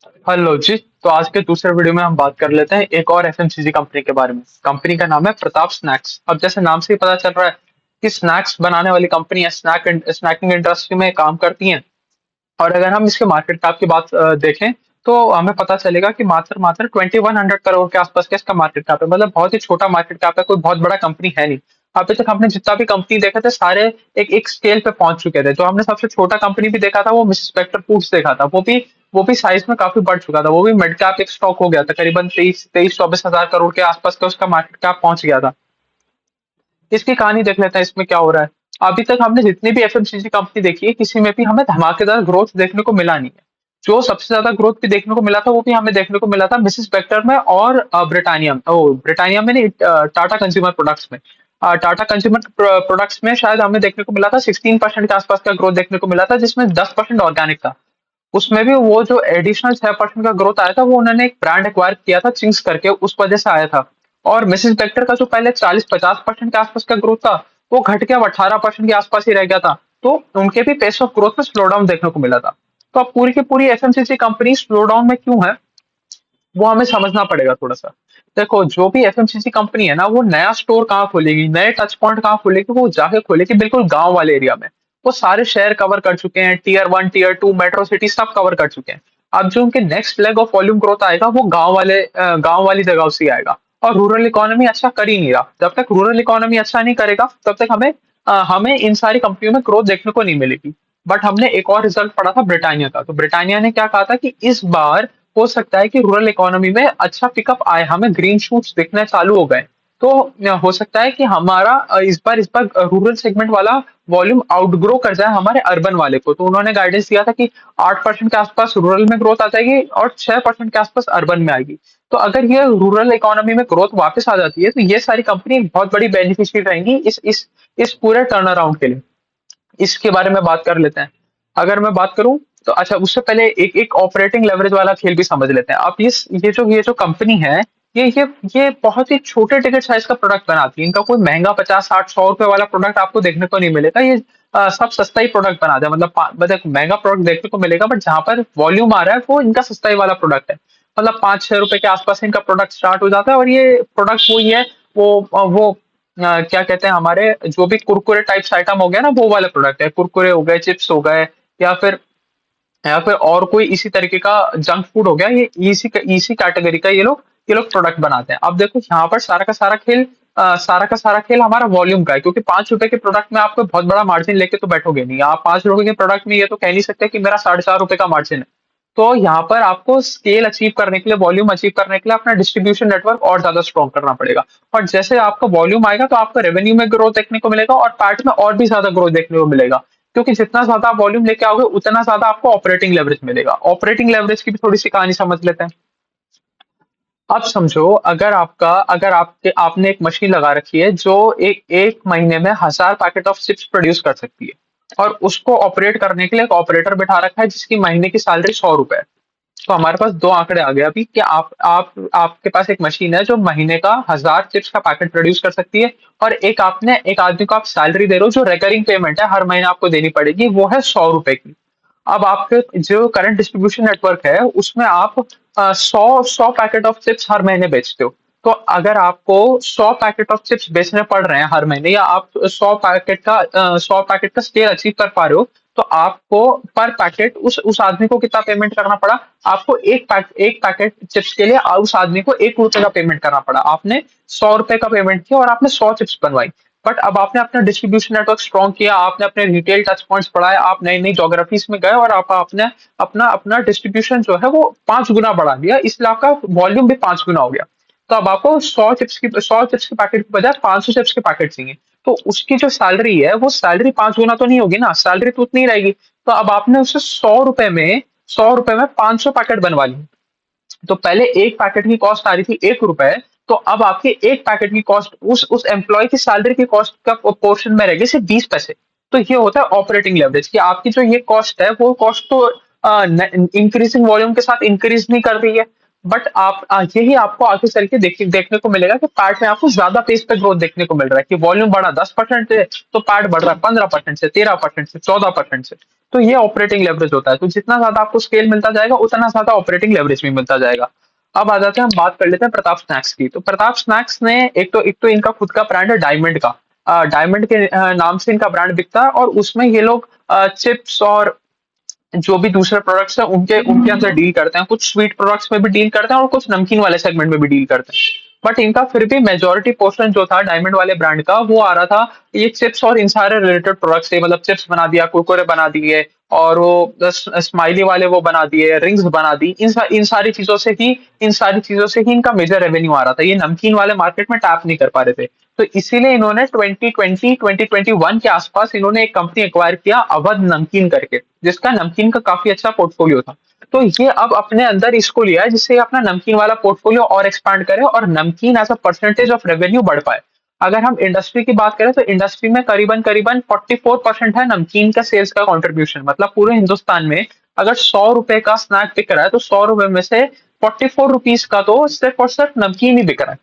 Hello जी। तो आज के दूसरे वीडियो में हम बात कर लेते हैं एक और एफएमसीजी कंपनी के बारे में। कंपनी का नाम है प्रताप स्नैक्स। अब जैसे नाम से ही पता चल रहा है कि स्नैक्स बनाने वाली कंपनी है, स्नैकिंग इंडस्ट्री में काम करती हैं। और अगर हम इसके मार्केट कैप की बात देखें तो हमें पता चलेगा कि मात्र मात्र 2100 करोड़ के आसपास का इसका मार्केट कैप है। मतलब बहुत ही छोटा मार्केट कैप है, कोई बहुत बड़ा कंपनी है नहीं। अभी तक हमने जितना भी कंपनी देखे थे सारे एक एक स्केल पे पहुंच चुके थे। जो हमने सबसे छोटा कंपनी भी देखा था वो मिसेस बेक्टर फूड्स देखा था, वो भी साइज में काफी बढ़ चुका था। वो भी मिड कैप एक स्टॉक हो गया था, करीबन 23-24 हजार करोड़ के आसपास का उसका मार्केट कैप पहुंच गया था। इसकी कहानी देख लेते हैं इसमें क्या हो रहा है। अभी तक हमने जितनी भी एफएमसीजी कंपनी देखी है किसी में भी हमें धमाकेदार ग्रोथ देखने को मिला नहीं है। जो सबसे ज्यादा ग्रोथ भी देखने को मिला था वो भी हमें देखने को मिला था मिसेस बेक्टर में और ब्रिटानिया में नहीं, टाटा कंज्यूमर प्रोडक्ट्स में। टाटा कंज्यूमर प्रोडक्ट्स में शायद हमें देखने को मिला था 16% के आसपास का ग्रोथ देखने को मिला था, जिसमें 10% ऑर्गेनिक था। उसमें भी वो जो एडिशनल 6% का ग्रोथ आया था वो उन्होंने एक ब्रांड एक्वायर किया था चिंग्स करके, उस वजह से आया था। और मिसेस बेक्टर का जो पहले 40-50% के आसपास का ग्रोथ था वो घट के अब 18% के आसपास ही रह गया था। तो उनके भी पेस ऑफ ग्रोथ में स्लो डाउन देखने को मिला था। तो अब पूरी की पूरी एफएमसीजी कंपनी स्लो डाउन में क्यों है वो हमें समझना पड़ेगा थोड़ा सा। देखो, जो भी एफएमसीजी कंपनी है ना वो नया स्टोर कहाँ खोलेगी, नए टच पॉइंट कहाँ खोलेगी, वो जाके खोलेगी बिल्कुल गांव वाले एरिया में। वो सारे शहर कवर कर चुके हैं, टियर 1 टियर 2 मेट्रो सिटी सब कवर कर चुके हैं। अब जो उनके next leg of volume growth आएगा वो गांव वाली जगह से ही आएगा। और रूरल इकोनॉमी अच्छा कर ही नहीं रहा। जब तक रूरल इकोनॉमी अच्छा नहीं करेगा तब तक हमें इन सारी कंपनियों में ग्रोथ देखने को नहीं मिलेगी। बट हमने एक और रिजल्ट पढ़ा था ब्रिटानिया का। तो ब्रिटानिया ने क्या कहा था कि इस बार हो सकता है कि रूरल इकोनॉमी में अच्छा पिकअप आए, हमें ग्रीन शूट्स दिखने चालू हो गए। तो हो सकता है कि हमारा इस बार रूरल सेगमेंट वाला वॉल्यूम आउटग्रो कर जाए हमारे अर्बन वाले को। तो उन्होंने गाइडेंस दिया था कि 8% के आसपास रूरल में ग्रोथ आ जाएगी और 6% के आसपास अर्बन में आएगी। तो अगर ये रूरल इकोनॉमी में ग्रोथ वापस आ जाती है तो ये सारी कंपनी एक बहुत बड़ी बेनिफिशियरी रहेंगी इस पूरे टर्न अराउंड के लिए। इसके बारे में बात कर लेते हैं। अगर मैं बात करूं तो अच्छा, उससे पहले एक एक ऑपरेटिंग लेवरेज वाला खेल भी समझ लेते हैं। आप ये जो कंपनी है, ये बहुत ही छोटे टिकट साइज का प्रोडक्ट बनाती है। इनका कोई महंगा 50 60 100 रुपए वाला प्रोडक्ट आपको देखने को नहीं मिलेगा। ये सब सस्ता ही प्रोडक्ट बनाते हैं। मतलब महंगा प्रोडक्ट देखने को मिलेगा बट जहां पर वॉल्यूम आ रहा है वो इनका सस्ता ही वाला प्रोडक्ट है। मतलब 5-6 रुपए के आसपास इनका प्रोडक्ट स्टार्ट हो जाता है। और ये प्रोडक्ट वही है, वो क्या कहते हैं, हमारे जो भी कुरकुरे टाइप्स आइटम हो गया ना वो वाले प्रोडक्ट है। कुरकुरे हो गए, चिप्स हो गए, या फिर या फिर और कोई इसी तरीके का जंक फूड हो गया। ये इसी कैटेगरी का ये लोग प्रोडक्ट बनाते हैं। अब देखो यहाँ पर सारा का सारा खेल हमारा वॉल्यूम का है, क्योंकि 5 रुपए के प्रोडक्ट में आपको बहुत बड़ा मार्जिन लेके तो बैठोगे नहीं। आप 5 रुपए के प्रोडक्ट में ये तो कह नहीं सकते कि मेरा 4.5 रुपए का मार्जिन है। तो यहाँ पर आपको स्केल अचीव करने के लिए, वॉल्यूम अचीव करने के लिए अपना डिस्ट्रीब्यूशन नेटवर्क और ज्यादा स्ट्रॉन्ग करना पड़ेगा। और जैसे आपका वॉल्यूम आएगा तो आपको रेवेन्यू में ग्रोथ देखने को मिलेगा और पैट में और भी ज्यादा ग्रोथ देखने को मिलेगा। क्योंकि जितना ज्यादा आप वॉल्यूम लेके आओगे उतना ज्यादा आपको ऑपरेटिंग लेवरेज मिलेगा। ऑपरेटिंग लेवरेज की भी थोड़ी सी कहानी समझ लेते हैं। अब समझो, अगर आपने एक मशीन लगा रखी है जो एक एक महीने में 1000 पैकेट ऑफ चिप्स प्रोड्यूस कर सकती है, और उसको ऑपरेट करने के लिए एक ऑपरेटर बिठा रखा है जिसकी महीने की सैलरी 100 रुपए है। तो हमारे पास दो आंकड़े आ गए अभी कि आपके पास एक मशीन है जो महीने का 1000 चिप्स का पैकेट प्रोड्यूस कर सकती है। और एक आदमी को आप सैलरी दे रहे हो जो रिकरिंग पेमेंट है, हर महीने आपको देनी पड़ेगी, वो है 100 रुपए की। अब आपके जो करंट डिस्ट्रीब्यूशन नेटवर्क है उसमें आप 100 पैकेट ऑफ चिप्स हर महीने बेचते हो। तो अगर आपको 100 पैकेट ऑफ चिप्स बेचने पड़ रहे हैं हर महीने, या आप 100 पैकेट का स्केल अचीव कर पा रहे हो, तो आपको पर पैकेट उस आदमी को कितना पेमेंट करना पड़ा? आपको एक पैकेट चिप्स के लिए उस आदमी को 1 रुपए का पेमेंट करना पड़ा। आपने 100 रुपए का पेमेंट किया और आपने 100 चिप्स बनवाई। बट अब आपने अपना डिस्ट्रीब्यूशन नेटवर्क स्ट्रॉन्ग किया, आपने अपने रिटेल टच पॉइंट्स बढ़ाए, आप नई नई जोग्राफीज में गए और आप आपने अपना अपना डिस्ट्रीब्यूशन जो है वो 5 गुना बढ़ा दिया, इसलिए आपका वॉल्यूम भी 5 गुना हो गया। तो अब आपको 100 चिप्स के पैकेट की बजाय 500 चिप्स के पैकेट चाहिए। तो उसकी जो सैलरी है वो सैलरी 5 गुना तो नहीं होगी ना, सैलरी तो उतनी ही रहेगी। तो अब आपने उसे 100 रुपए में 500 पैकेट बनवा ली। तो पहले एक पैकेट की कॉस्ट आ रही थी 1 रुपए, तो अब आपके एक पैकेट की कॉस्ट उस एम्प्लॉय की सैलरी की कॉस्ट का पोर्शन में रहेगी सिर्फ 20 पैसे। तो ये होता है ऑपरेटिंग लेवरेज, कि आपकी जो ये कॉस्ट है वो कॉस्ट तो इंक्रीजिंग वॉल्यूम के साथ इंक्रीज नहीं कर रही है, बट आप यही आपको आगे चल के देखने को मिलेगा कि पैट में आपको ज्यादा पेस पे ग्रोथ देखने को मिल रहा है कि वॉल्यूम बढ़ा 10% से तो पैट बढ़ रहा है 15% से 13% से 14% से। तो ये ऑपरेटिंग लेवरेज होता है। तो जितना ज्यादा आपको स्केल मिलता जाएगा उतना ज्यादा ऑपरेटिंग लेवरेज भी मिलता जाएगा। अब आ जाते हैं, हम बात कर लेते हैं प्रताप स्नैक्स की। तो प्रताप स्नैक्स ने एक तो इनका खुद का ब्रांड है डायमंड का। डायमंड के नाम से इनका ब्रांड बिकता है और उसमें ये लोग चिप्स और जो भी दूसरे प्रोडक्ट्स हैं उनके उनके अंदर डील करते हैं। कुछ स्वीट प्रोडक्ट्स में भी डील करते हैं और कुछ नमकीन वाले सेगमेंट में भी डील करते हैं। बट इनका फिर भी मेजोरिटी पोर्शन जो था डायमंड वाले ब्रांड का वो आ रहा था ये चिप्स और इन सारे रिलेटेड प्रोडक्ट्स से। मतलब चिप्स बना दिया, कुरकुरे बना दिए, और वो स्माइली वाले वो बना दिए, रिंग्स बना दी। इन सारी चीजों से ही इनका मेजर रेवेन्यू आ रहा था। ये नमकीन वाले मार्केट में टैप नहीं कर पा रहे थे। तो इसीलिए इन्होंने 2020-2021 के आसपास इन्होंने एक कंपनी एक्वायर किया अवध नमकीन करके, जिसका नमकीन का काफी अच्छा पोर्टफोलियो था। तो ये अब अपने अंदर इसको लिया है जिससे ये अपना नमकीन वाला पोर्टफोलियो और एक्सपांड करे और नमकीन as a percentage of revenue बढ़ पाए। अगर हम इंडस्ट्री की बात करें तो इंडस्ट्री में करीबन करीबन 44% है नमकीन का सेल्स का कंट्रीब्यूशन। मतलब पूरे हिंदुस्तान में अगर 100 रुपए का स्नैक बिक रहा है तो 100 रुपए में से 44 रुपीज का तो सिर्फ और सिर्फ नमकीन ही बिक रहा है।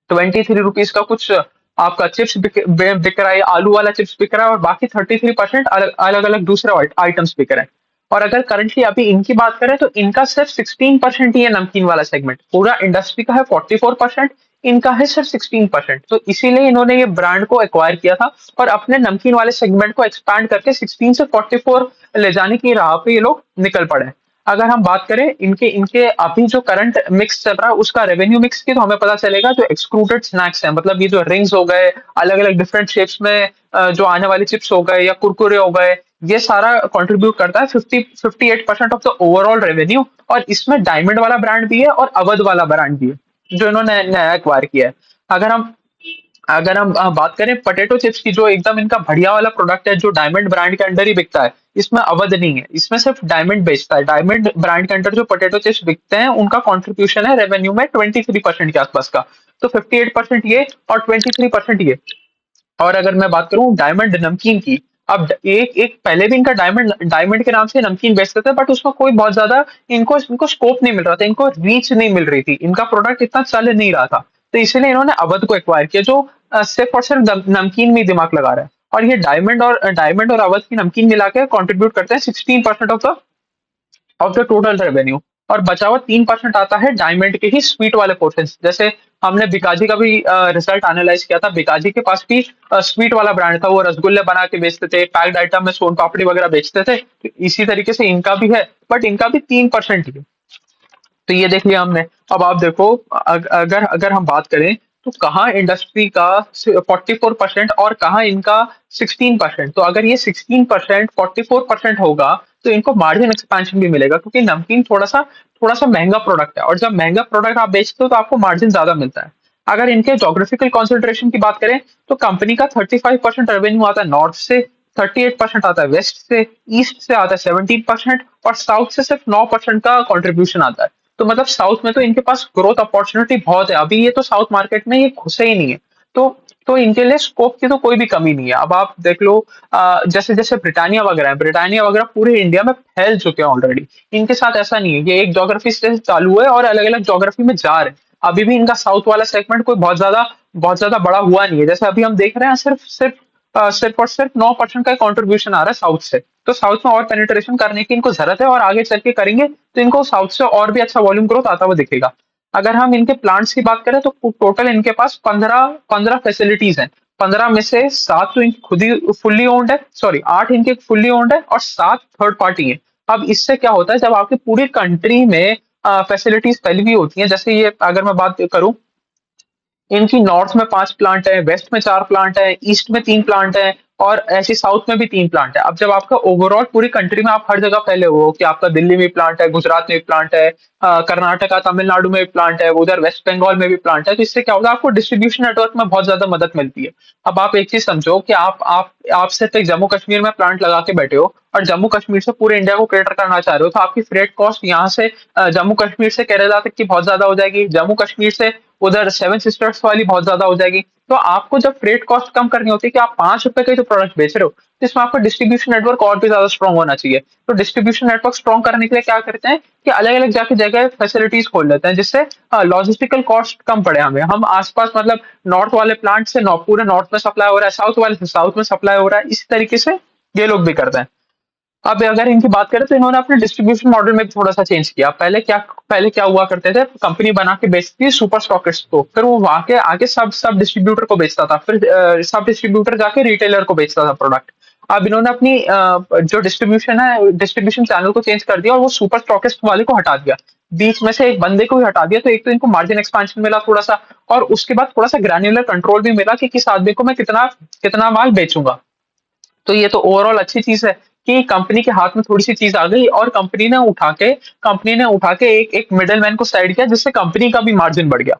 23 रुपीज का कुछ आपका चिप्स बिक रहा है, आलू वाला चिप्स बिक रहा है, और बाकी 33% अलग अलग दूसरे आइटम्स बिक रहे हैं। और अगर करंटली अभी इनकी बात करें तो इनका सिर्फ 16% ही है नमकीन वाला सेगमेंट। पूरा इंडस्ट्री का है 44%, इनका है सिर्फ 16%। तो इसीलिए इन्होंने ये ब्रांड को एक्वायर किया था और अपने नमकीन वाले सेगमेंट को एक्सपैंड करके 16 से 44 ले जाने की राह पे ये लोग निकल पड़े। अगर हम बात करें इनके इनके अभी जो करंट मिक्स चल रहा है उसका रेवेन्यू मिक्स की, तो हमें पता चलेगा जो एक्सक्लूडेड स्नैक्स हैं, मतलब ये जो रिंग्स हो गए, अलग अलग डिफरेंट शेप्स में जो आने वाले चिप्स हो गए या कुरकुरे हो गए, ये सारा कंट्रीब्यूट करता है 58% ऑफ द ओवरऑल रेवेन्यू। और इसमें डायमंड वाला ब्रांड भी है और अवध वाला ब्रांड भी है जो इन्होंने नया एक्वायर किया है। अगर हम अगर हम बात करें पोटैटो चिप्स की, जो एकदम इनका बढ़िया वाला प्रोडक्ट है जो डायमंड ब्रांड के अंडर ही बिकता है, इसमें अवध नहीं है, इसमें सिर्फ डायमंड बेचता है। डायमंड ब्रांड के अंडर जो पोटैटो चिप्स बिकते हैं उनका कंट्रीब्यूशन है रेवेन्यू में 23% के आसपास का। तो 58% ये और 23% ये। और अगर मैं बात करूं डायमंड नमकीन की, अब एक एक पहले भी इनका डायमंड डायमंड के नाम से नमकीन बेचते थे, बट उसमें कोई बहुत ज्यादा इनको इनको स्कोप नहीं मिल रहा था, इनको रीच नहीं मिल रही थी, इनका प्रोडक्ट इतना चल नहीं रहा था। तो इसीलिए इन्होंने अवध को एक्वायर किया जो सिर्फ और सिर्फ नमकीन में ही दिमाग लगा रहा है। और ये डायमंड और अवध की नमकीन मिला के कॉन्ट्रीब्यूट करते हैं 16% ऑफ द टोटल रेवेन्यू। और बचा हुआ 3% आता है डायमंड के ही स्वीट वाले पोर्शन। जैसे हमने बिकाजी का भी रिजल्ट एनालाइज किया था, बिकाजी के पास भी स्वीट वाला ब्रांड था, वो रसगुल्ले बना के बेचते थे, पैक्ड आइटम में सोन पापड़ी वगैरह बेचते थे। तो इसी तरीके से इनका भी है, बट इनका भी 3% ही है। तो ये देख लिया हमने। अब आप देखो, अगर अगर हम बात करें तो कहाँ इंडस्ट्री का 44% और कहाँ इनका 16%। तो अगर ये 16% 44% होगा तो इनको मार्जिन एक्सपेंशन भी मिलेगा, क्योंकि नमकीन थोड़ा सा महंगा प्रोडक्ट है, और जब महंगा प्रोडक्ट आप बेचते हो तो आपको मार्जिन ज्यादा मिलता है। अगर इनके जोग्राफिकल कॉन्सेंट्रेशन की बात करें तो कंपनी का 35% रेवेन्यू आता है नॉर्थ से, 38% आता है वेस्ट से, ईस्ट से आता है 17%, और साउथ से सिर्फ 9% का कंट्रीब्यूशन आता है। तो मतलब साउथ में तो इनके पास ग्रोथ अपॉर्चुनिटी बहुत है। अभी ये तो साउथ मार्केट में ये घुसे ही नहीं है। तो तो इनके लिए स्कोप की तो कोई भी कमी नहीं है। अब आप देख लो, जैसे जैसे ब्रिटानिया वगैरह है, ब्रिटानिया वगैरह पूरे इंडिया में फैल चुके हैं ऑलरेडी। इनके साथ ऐसा नहीं है, ये एक ज्योग्राफी से चालू है और अलग अलग ज्योग्राफी में जा रहे हैं। अभी भी इनका साउथ वाला सेगमेंट कोई बहुत ज्यादा बड़ा हुआ नहीं है। जैसे अभी हम देख रहे हैं सिर्फ और सिर्फ 9% का कंट्रीब्यूशन आ रहा है साउथ से। तो साउथ में और पेनिट्रेशन करने की इनको जरूरत है, और आगे चल के करेंगे तो इनको साउथ से और भी अच्छा वॉल्यूम ग्रोथ आता हुआ दिखेगा। अगर हम इनके प्लांट्स की बात करें तो टोटल इनके पास 15 फैसिलिटीज हैं। 15 में से 7 तो इनकी खुद ही फुल्ली ओन्ड है, सॉरी 8 इनके फुल्ली ओन्ड है और 7 थर्ड पार्टी है। अब इससे क्या होता है, जब आपकी पूरी कंट्री में फैसिलिटीज फैली हुई होती हैं, जैसे ये अगर मैं बात करूं, इनकी नॉर्थ में 5 प्लांट है, वेस्ट में 4 प्लांट है, ईस्ट में 3 प्लांट है, और ऐसे साउथ में भी 3 प्लांट है। अब जब आपका ओवरऑल पूरी कंट्री में आप हर जगह फैले हो कि आपका दिल्ली में भी प्लांट है, गुजरात में भी प्लांट है, कर्नाटका तमिलनाडु में भी प्लांट है, उधर वेस्ट बंगाल में भी प्लांट है, तो इससे क्या होगा, आपको डिस्ट्रीब्यूशन नेटवर्क में बहुत ज्यादा मदद मिलती है। अब आप एक चीज समझो कि आप सिर्फ एक जम्मू कश्मीर में प्लांट लगा के बैठे हो और जम्मू कश्मीर से पूरे इंडिया को कैटर करना चाह रहे हो, तो आपकी फ्रेट कॉस्ट यहाँ से जम्मू कश्मीर से केरला तक की बहुत ज्यादा हो जाएगी, जम्मू कश्मीर से उधर सेवन सिस्टर्स वाली बहुत ज्यादा हो जाएगी। तो आपको जब फ्रेट कॉस्ट कम करनी होती है कि आप 5 रुपए का जो प्रोडक्ट बेच रहे हो, तो इसमें आपका डिस्ट्रीब्यूशन नेटवर्क और भी ज्यादा स्ट्रॉन्ग होना चाहिए। तो डिस्ट्रीब्यूशन नेटवर्क स्ट्रॉन्ग करने के लिए क्या करते हैं कि अलग अलग जाके जगह फैसिलिटीज खोल लेते हैं, जिससे लॉजिस्टिकल कॉस्ट कम पड़े हमें। हम आसपास मतलब नॉर्थ वाले प्लांट से पूरे नॉर्थ में सप्लाई हो रहा है, साउथ वाले से साउथ में सप्लाई हो रहा है, इसी तरीके से ये लोग भी करते हैं। अब अगर इनकी बात करें तो इन्होंने अपने डिस्ट्रीब्यूशन मॉडल में भी थोड़ा सा चेंज किया। पहले क्या हुआ करते थे, कंपनी बना के बेचती थी सुपर स्टॉकिस्ट को, फिर वो वहां के आगे सब सब डिस्ट्रीब्यूटर को बेचता था, फिर सब डिस्ट्रीब्यूटर जाके रिटेलर को बेचता था प्रोडक्ट। अब इन्होंने अपनी जो डिस्ट्रीब्यूशन है, डिस्ट्रीब्यूशन चैनल को चेंज कर दिया और वो सुपर स्टॉकिस्ट वाले को हटा दिया, बीच में से एक बंदे को ही हटा दिया। तो एक तो इनको मार्जिन एक्सपांशन मिला थोड़ा सा, और उसके बाद थोड़ा सा ग्रैन्युलर कंट्रोल भी मिला कि किस आदमी को मैं कितना कितना माल बेचूंगा। तो ये तो ओवरऑल अच्छी चीज है कि कंपनी के हाथ में थोड़ी सी चीज आ गई, और कंपनी ने उठा के एक एक मिडल मैन को साइड किया, जिससे कंपनी का भी मार्जिन बढ़ गया।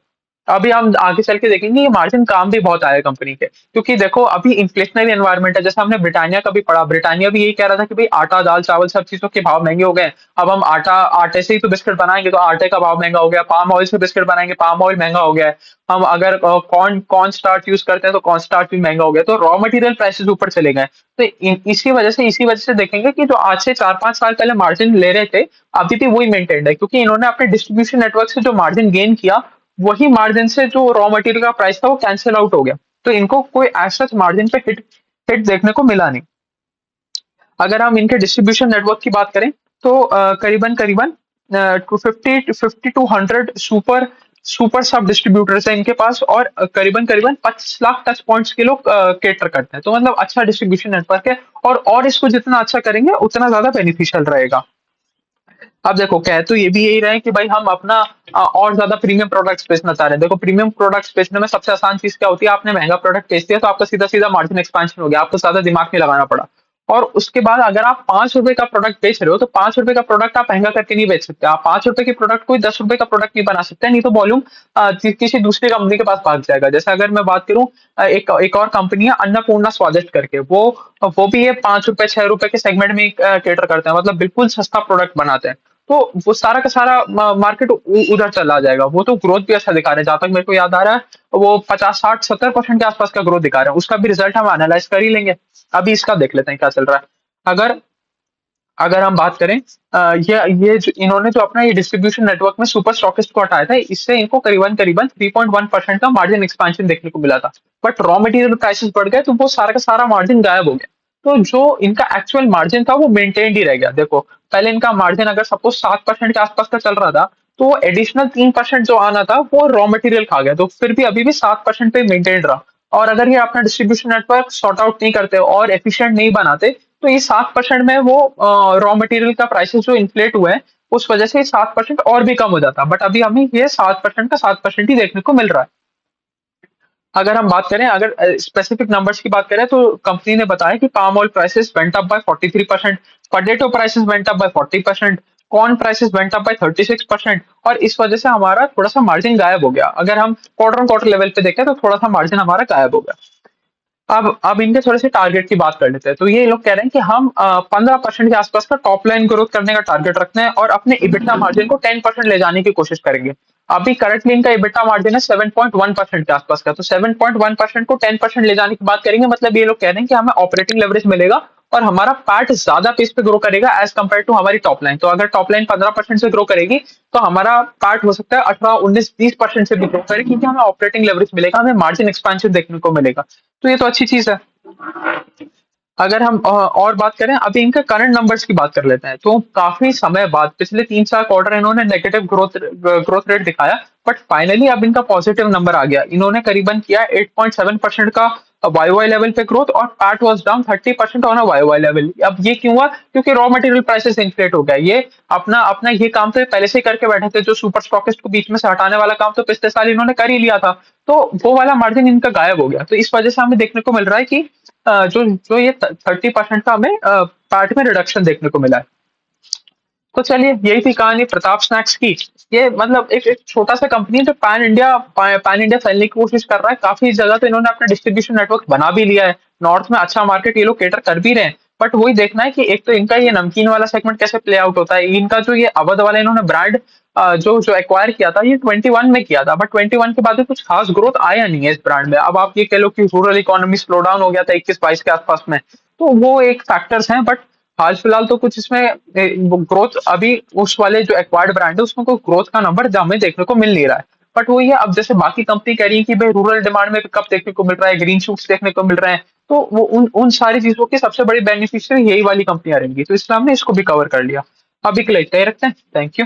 अभी हम आगे चल के देखेंगे ये मार्जिन काम भी बहुत आया कंपनी के, क्योंकि देखो अभी इन्फ्लेशनरी एनवायरनमेंट है। जैसे हमने ब्रिटानिया का भी पढ़ा, ब्रिटानिया भी यही कह रहा था कि भाई आटा दाल चावल सब चीजों के भाव महंगे हो गए। अब हम आटे से ही तो बिस्किट बनाएंगे, तो आटे का भाव महंगा हो गया। पाम ऑयल से बिस्किट बनाएंगे, पाम ऑयल महंगा हो गया है। हम अगर कॉर्न कॉर्न स्टार्च यूज करते हैं तो कॉर्न स्टार्च भी महंगा हो गया। तो रॉ मटेरियल प्राइसेस ऊपर चले गए। तो इसी वजह से देखेंगे कि जो आज से 4-5 साल पहले मार्जिन ले रहे थे, अभी भी वही मेंटेन्ड है, क्योंकि इन्होंने अपने डिस्ट्रीब्यूशन नेटवर्क से जो मार्जिन गेन किया, वही मार्जिन से जो रॉ मटेरियल का प्राइस था वो कैंसिल आउट हो गया। तो इनको कोई ऐसा मार्जिन पे हिट हिट देखने को मिला नहीं। अगर हम इनके डिस्ट्रीब्यूशन नेटवर्क की बात करें तो करीबन करीबन 250 टू 100 सुपर सुपर सब डिस्ट्रीब्यूटर्स हैं इनके पास, और करीबन करीबन 25 लाख टच पॉइंट्स के लोग केटर करते हैं। तो मतलब अच्छा डिस्ट्रीब्यूशन नेटवर्क है, और इसको जितना अच्छा करेंगे उतना ज्यादा बेनिफिशियल रहेगा। अब देखो, कह तो ये भी यही रहे कि भाई हम अपना और ज्यादा प्रीमियम प्रोडक्ट्स बेचना चाह रहे हैं। देखो, प्रीमियम प्रोडक्ट्स बेचने में सबसे आसान चीज क्या होती है, आपने महंगा प्रोडक्ट बेच दिया तो आपका सीधा सीधा मार्जिन एक्सपेंशन हो गया, आपको ज्यादा दिमाग नहीं लगाना पड़ा। और उसके बाद अगर आप 5 रुपए का प्रोडक्ट बेच रहे हो, तो 5 रुपए का प्रोडक्ट आप महंगा करके नहीं बेच सकते। आप 5 रुपए के प्रोडक्ट को 10 रुपए का प्रोडक्ट नहीं बना सकते, नहीं तो वॉल्यूम किसी दूसरी कंपनी के पास भाग जाएगा। जैसे अगर मैं बात करूं, एक और कंपनी है अन्नपूर्णा स्वादिष्ट करके, वो भी ये 5 रुपए 6 रुपए के सेगमेंट में केटर करते हैं, मतलब बिल्कुल सस्ता प्रोडक्ट बनाते हैं। तो वो सारा का सारा मार्केट उधर चला जाएगा। वो तो ग्रोथ भी अच्छा दिखा रहे हैं, जहां तक मेरे को याद आ रहा है वो 50 60 70% के आसपास का ग्रोथ दिखा रहे हैं। उसका भी रिजल्ट हम एनालाइज कर ही लेंगे। अभी इसका देख लेते हैं क्या चल रहा है। अगर अगर हम बात करें, इन्होंने जो अपना ये डिस्ट्रीब्यूशन नेटवर्क में सुपर स्टॉकिस्ट को हटाया था, इससे इनको करीबन करीबन 3.1% का मार्जिन एक्सपेंशन देखने को मिला था। बट रॉ मटेरियल प्राइसेस बढ़ गए, तो वो सारा का सारा मार्जिन गायब हो गया। तो जो इनका एक्चुअल मार्जिन था वो मेंटेन्ड ही रह गया। देखो, पहले इनका मार्जिन अगर सपोज 7% के आसपास का चल रहा था, तो वो एडिशनल 3% जो आना था वो रॉ मटेरियल खा गया, तो फिर भी अभी भी 7% पे मेंटेन रहा। और अगर ये अपना डिस्ट्रीब्यूशन नेटवर्क सॉर्ट आउट नहीं करते और एफिशिएंट नहीं बनाते, तो ये 7% में वो रॉ मटेरियल का प्राइसेस जो इन्फ्लेट हुए हैं, उस वजह से 7% और भी कम हो जाता। बट अभी हमें ये 7% का 7% ही देखने को मिल रहा है। अगर हम बात करें, अगर स्पेसिफिक नंबर्स की बात करें, तो कंपनी ने बताया कि palm oil prices went up by 43%, potato prices went up by 40%, corn prices went up by 36%, और इस वजह से हमारा थोड़ा सा मार्जिन गायब हो गया। अगर हम क्वार्टर ऑन क्वार्टर लेवल पे देखें तो थोड़ा सा मार्जिन हमारा गायब हो गया। अब इनके थोड़े से टारगेट की बात कर लेते हैं। तो ये लोग कह रहे हैं कि हम 15% के आसपास का टॉप लाइन ग्रोथ करने का टारगेट रखते हैं, और अपने इबिटा मार्जिन को 10% ले जाने की कोशिश करेंगे। अभी करंटली इनका इबिटा मार्जिन है 7.1% के आसपास का, तो 7.1% को 10% ले जाने की बात करेंगे। मतलब ये लोग कह रहे हैं कि हमें ऑपरेटिंग लेवरेज मिलेगा, और हमारा पैट ज्यादा पेस पे ग्रो करेगा एज कम्पेयर टू हमारी टॉप लाइन। तो अगर टॉप लाइन 15% से ग्रो करेगी, तो हमारा पैट हो सकता है 18 19 20% से भी ग्रो करे, क्योंकि हमें ऑपरेटिंग लेवरेज मिलेगा, हमें मार्जिन एक्सपेंशन देखने को मिलेगा। तो ये तो अच्छी चीज है। अगर हम और बात करें, अभी इनके करंट नंबर्स की बात कर लेते हैं। तो काफी समय बाद पिछले 3-4 क्वार्टर इन्होंने नेगेटिव ग्रोथ रेट दिखाया, बट फाइनली अब इनका पॉजिटिव नंबर आ गया। इन्होंने करीबन किया 8.7% का वाई वाई लेवल पे ग्रोथ, और PAT was down 30% on a Y Y level. अब ये क्यों हुआ? क्योंकि रॉ मटेरियल प्राइसेस इन्फ्लेट हो गया। ये अपना अपना ये काम तो पहले से ही करके बैठे थे, जो सुपर स्टॉकिस्ट को बीच में से हटाने वाला काम तो पिछले साल इन्होंने कर ही लिया था। तो वो वाला मार्जिन इनका गायब हो गया। तो इस वजह से हमें देखने को मिल रहा है कि जो जो ये 30% का हमें पार्ट में रिडक्शन देखने को मिला है। तो चलिए, यही थी कहानी प्रताप स्नैक्स की। ये मतलब एक छोटा सा कंपनी है जो पैन इंडिया फैलने की कोशिश कर रहा है। काफी जगह तो इन्होंने अपना डिस्ट्रीब्यूशन नेटवर्क बना भी लिया है। नॉर्थ में अच्छा मार्केट ये लोग केटर कर भी रहे हैं। बट वही देखना है कि एक तो इनका ये नमकीन वाला सेगमेंट कैसे प्ले आउट होता है। इनका जो ये अवध वाला इन्होंने ब्रांड जो जो एक्वायर किया था ये 21 में किया था, बट 21 के बाद भी कुछ खास ग्रोथ आया नहीं है इस ब्रांड में। अब आप ये कह लो कि रूरल इकोनॉमी स्लो डाउन हो गया था 21-22 के आसपास में, तो वो एक फैक्टर्स हैं। बट हाल फिलहाल तो कुछ इसमें ग्रोथ अभी उस वाले जो एक्वायर्ड ब्रांड है उसमें कोई ग्रोथ का नंबर हमें देखने को मिल नहीं रहा है। बट वही है, अब जैसे बाकी कंपनी कह रही है कि भाई रूरल डिमांड में पिकअप देखने को मिल रहा है, ग्रीन शूट्स देखने को मिल रहे हैं, तो वो उन उन सारी चीजों की सबसे बड़ी बेनिफिशियरी यही वाली कंपनियां रहेंगी, तो इसलिए हमने इसको भी कवर कर लिया। अभी के लिए इतना ही रखते हैं। Thank you.